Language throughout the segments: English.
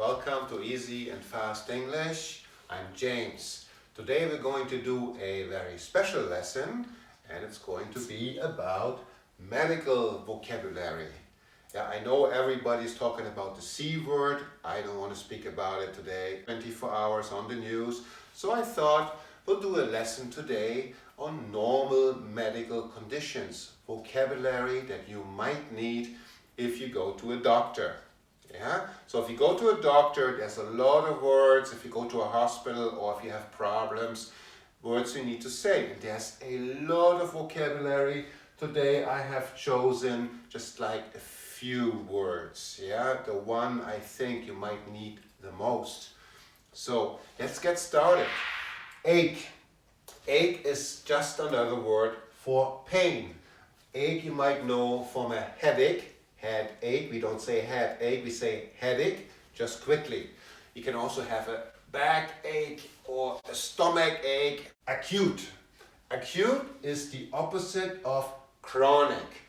Welcome to Easy and Fast English. I'm James. Today we're going to do a very special lesson, and it's going to be about medical vocabulary. Yeah, I know everybody's talking about the C word. I don't want to speak about it today. 24 hours on the news. So I thought we'll do a lesson today on normal medical conditions, vocabulary that you might need if you go to a doctor. Yeah? So if you go to a doctor, there's a lot of words. If you go to a hospital or if you have problems, words you need to say. And there's a lot of vocabulary. Today I have chosen just like a few words. Yeah? The one I think you might need the most. So let's get started. Ache. Ache is just another word for pain. Ache you might know from a headache. Headache, we don't say headache, we say headache, just quickly. You can also have a backache or a stomach ache. Acute. Acute is the opposite of chronic.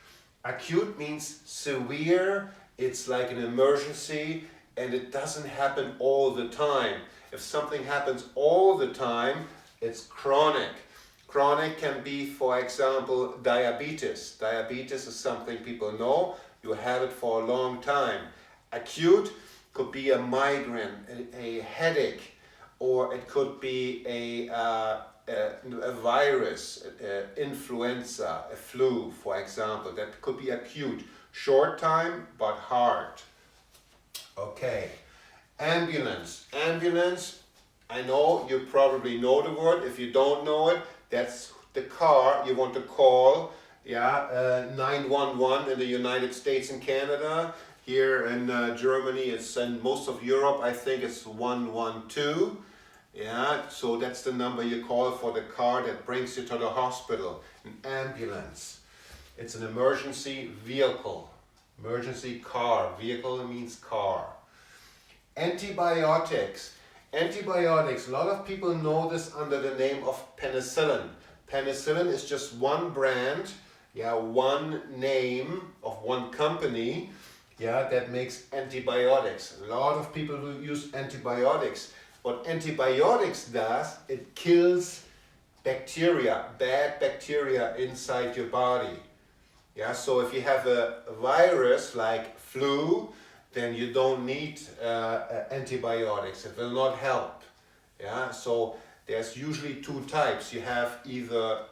Acute means severe, it's like an emergency, and it doesn't happen all the time. If something happens all the time, it's chronic. Chronic can be, for example, diabetes. Diabetes is something people know. You have it for a long time. Acute could be a migraine, a headache, or it could be a virus, influenza, a flu, for example. That could be acute. Short time, but hard. Okay. Ambulance. Ambulance, I know you probably know the word. If you don't know it, that's the car you want to call. 911 in the United States and Canada. Here in Germany, it's in most of Europe, I think it's 112. Yeah, so that's the number you call for the car that brings you to the hospital. An ambulance. It's an emergency vehicle. Emergency car. Vehicle means car. Antibiotics. Antibiotics. A lot of people know this under the name of penicillin. Penicillin is just one brand. One name of one company, that makes antibiotics. A lot of people will use antibiotics. What antibiotics does, it kills bacteria, bad bacteria inside your body. So if you have a virus like flu, then you don't need antibiotics. It will not help. So there's usually two types. You have either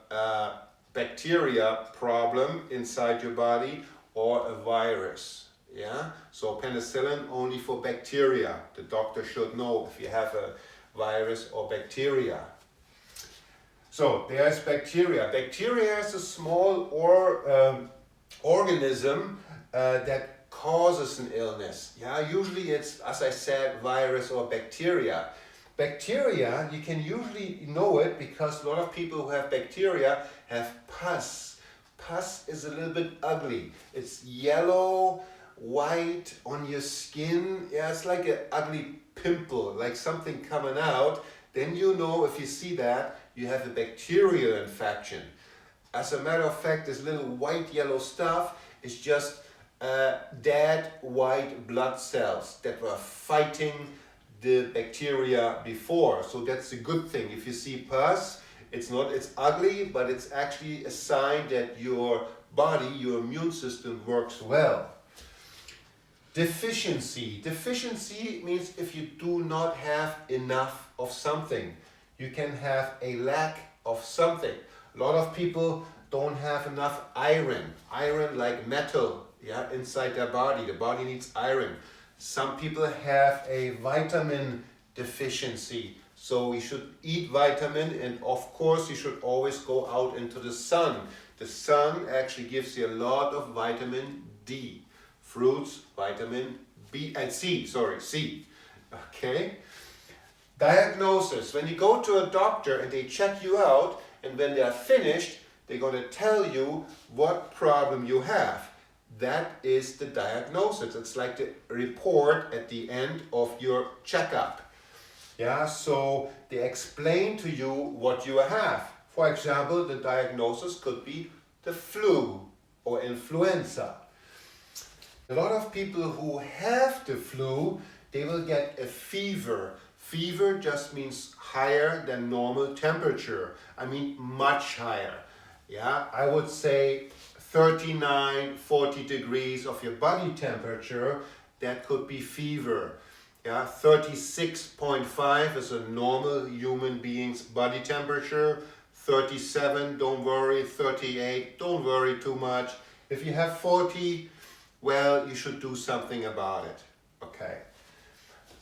bacteria problem inside your body or a virus. So penicillin only for bacteria. The doctor should know if you have a virus or bacteria. So there's bacteria. Bacteria is a small organism that causes an illness. Usually it's, as I said, virus or bacteria. Bacteria, you can usually know it because a lot of people who have bacteria have pus. Pus is a little bit ugly. It's yellow, white on your skin. It's like an ugly pimple, like something coming out. Then you know, if you see that, you have a bacterial infection. As a matter of fact, this little white yellow stuff is just dead white blood cells that were fighting the bacteria before. So that's a good thing. If you see pus, it's ugly, but it's actually a sign that your body, your immune system works well. Deficiency. Deficiency means if you do not have enough of something. You can have a lack of something. A lot of people don't have enough iron. Iron like metal, inside their body. The body needs iron. Some people have a vitamin deficiency. So we should eat vitamin, and of course you should always go out into the sun. The sun actually gives you a lot of vitamin D. Fruits, vitamin C. Okay. Diagnosis. When you go to a doctor and they check you out, and when they are finished, they're going to tell you what problem you have. That is the diagnosis. It's like the report at the end of your checkup. So they explain to you what you have. For example, the diagnosis could be the flu or influenza. A lot of people who have the flu, they will get a fever. Fever just means higher than normal temperature. I mean much higher. Yeah, I would say 39, 40 degrees of your body temperature, that could be fever. Yeah, 36.5 is a normal human being's body temperature. 37, don't worry. 38, don't worry too much. If you have 40, well, you should do something about it. Okay.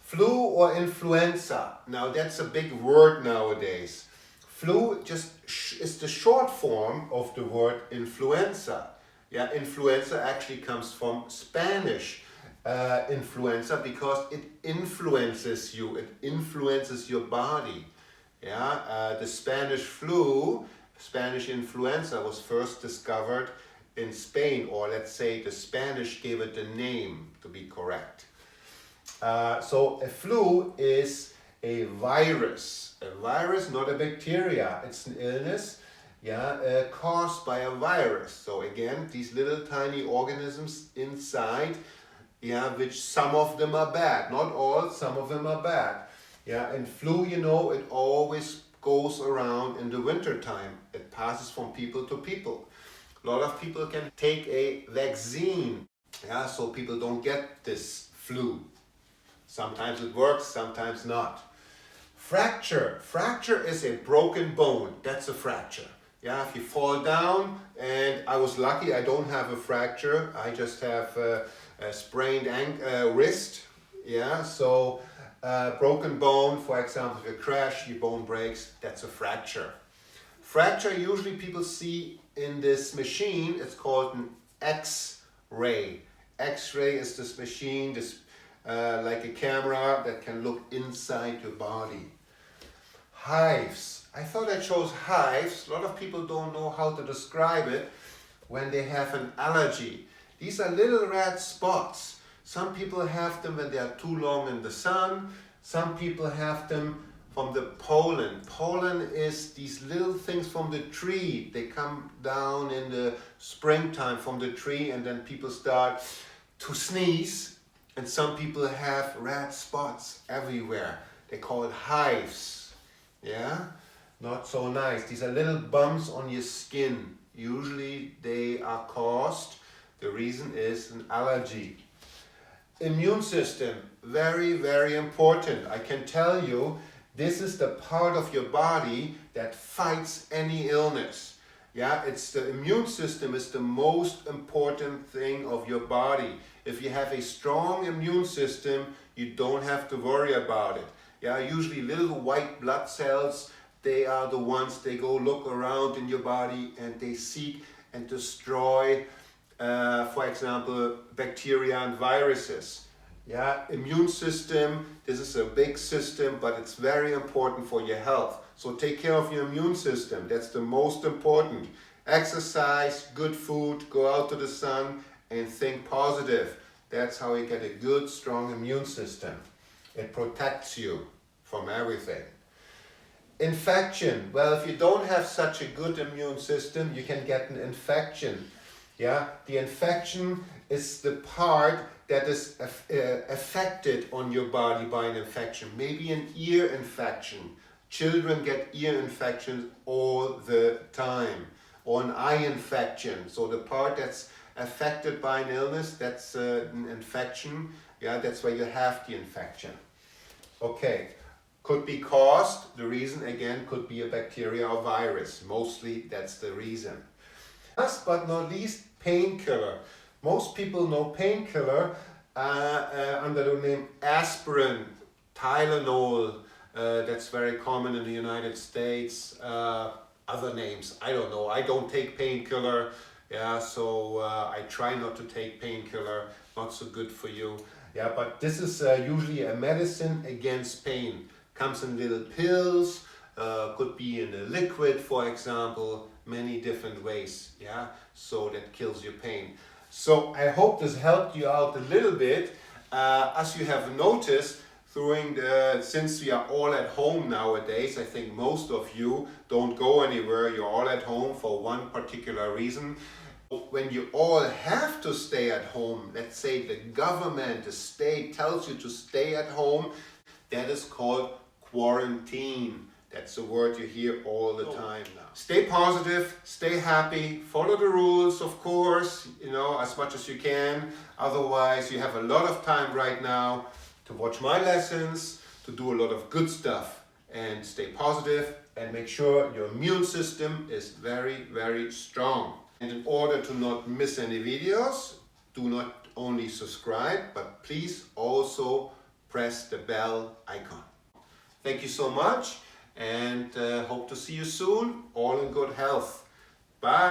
Flu or influenza. Now that's a big word nowadays. Flu just is the short form of the word influenza. Yeah, influenza actually comes from Spanish influenza because it influences you. It influences your body. Yeah, the Spanish flu, Spanish influenza was first discovered in Spain, or let's say the Spanish gave it the name to be correct. So a flu is a virus, not a bacteria. It's an illness, yeah, caused by a virus. So again, these little tiny organisms inside, yeah, which some of them are bad, not all, some of them are bad. Yeah, and flu, you know, it always goes around in the winter time. It passes from people to people. A lot of people can take a vaccine, yeah, so people don't get this flu. Sometimes it works, sometimes not. Fracture. Fracture is a broken bone. That's a fracture. Yeah, if you fall down, and I was lucky, I don't have a fracture. I just have a sprained wrist. Yeah, so broken bone, for example, if you crash, your bone breaks, that's a fracture. Fracture usually people see in this machine. It's called an X-ray. X-ray is this machine, like a camera that can look inside your body. Hives. I thought I chose hives. A lot of people don't know how to describe it when they have an allergy. These are little red spots. Some people have them when they are too long in the sun. Some people have them from the pollen. Pollen is these little things from the tree. They come down in the springtime from the tree, and then people start to sneeze. And some people have red spots everywhere. They call it hives. Yeah? Not so nice. These are little bumps on your skin. Usually they are caused, the reason is an allergy. Immune system, very, very important. I can tell you, this is the part of your body that fights any illness. Yeah, it's the immune system is the most important thing of your body. If you have a strong immune system, you don't have to worry about it. Yeah, usually little white blood cells, they are the ones, they go look around in your body and they seek and destroy, for example, bacteria and viruses. Yeah, immune system, this is a big system, but it's very important for your health. So take care of your immune system. That's the most important. Exercise, good food, go out to the sun and think positive. That's how you get a good, strong immune system. It protects you from everything. Infection. Well, if you don't have such a good immune system, you can get an infection. Yeah, the infection is the part that is affected on your body by an infection. Maybe an ear infection. Children get ear infections all the time. Or an eye infection. So the part that's affected by an illness, that's an infection. Yeah, that's where you have the infection. Okay, could be caused, the reason again could be a bacteria or virus. Mostly that's the reason. Last but not least, painkiller. Most people know painkiller under the name aspirin, Tylenol, that's very common in the United States. Other names, I don't know. I don't take painkiller, yeah, so I try not to take painkiller, not so good for you. Yeah, but this is usually a medicine against pain. Comes in little pills, could be in a liquid, for example, many different ways, yeah, so that kills your pain. So I hope this helped you out a little bit. As you have noticed, since we are all at home nowadays, I think most of you don't go anywhere, you're all at home for one particular reason. When you all have to stay at home, let's say the government, the state tells you to stay at home, that is called quarantine. That's a word you hear all the time now. Stay positive, stay happy, follow the rules, of course, as much as you can. Otherwise, you have a lot of time right now to watch my lessons, to do a lot of good stuff, and stay positive and make sure your immune system is very, very strong. And in order to not miss any videos, do not only subscribe, but please also press the bell icon. Thank you so much, and hope to see you soon, all in good health. Bye.